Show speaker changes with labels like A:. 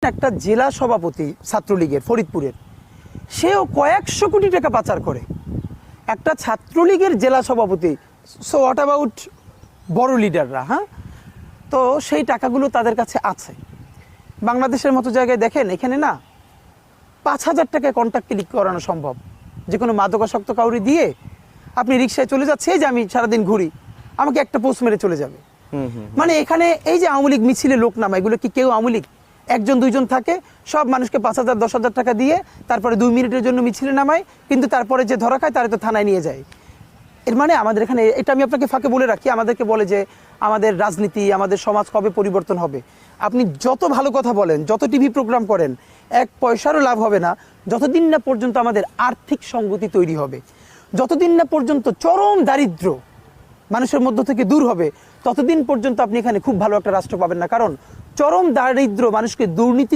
A: একটা জেলা সভাপতি ছাত্রলীগের ফরিদপুরের, সেও কয়েকশো কোটি টাকা পাচার করে। একটা ছাত্রলীগের জেলা সভাপতি, সো হোয়াট অ্যাবাউট বড় লিডাররা? হ্যাঁ, তো সেই টাকাগুলো তাদের কাছে আছে। বাংলাদেশের মতো জায়গায় দেখেন, এখানে না 5,000 টাকায় কন্ট্যাক্ট ক্লিক করানো সম্ভব। যে কোনো মাদকাসক্ত কাউরি দিয়ে আপনি রিক্সায় চলে যাচ্ছে, এই যে আমি সারাদিন ঘুরি, আমাকে একটা পোস্ট মেরে চলে যাবে। মানে এখানে এই যে আওয়ামী লীগ মিছিলে লোক নামা, এগুলো কি কেউ আওয়ামী লীগ? একজন দুইজন থাকে, সব মানুষকে 5,000 10,000 টাকা দিয়ে তারপরে 2 মিনিটের জন্য মিছিলে নামায়, কিন্তু তারপরে যে ধরা খায় তারে তো থানায় নিয়ে যায়। এর মানে আমাদের এখানে, এটা আমি আপনাকে ফাঁকে বলে রাখি, আমাদেরকে বলে যে আমাদের রাজনীতি, আমাদের সমাজ কবে পরিবর্তন হবে। আপনি যত ভালো কথা বলেন, যত টিভি প্রোগ্রাম করেন, 1 পয়সারও লাভ হবে না যতদিন না পর্যন্ত আমাদের আর্থিক সংগতি তৈরি হবে, যতদিন না পর্যন্ত চরম দারিদ্র মানুষের মধ্য থেকে দূর হবে, ততদিন পর্যন্ত আপনি এখানে খুব ভালো একটা রাষ্ট্র পাবেন না। কারণ চরম দারিদ্র মানুষকে দুর্নীতি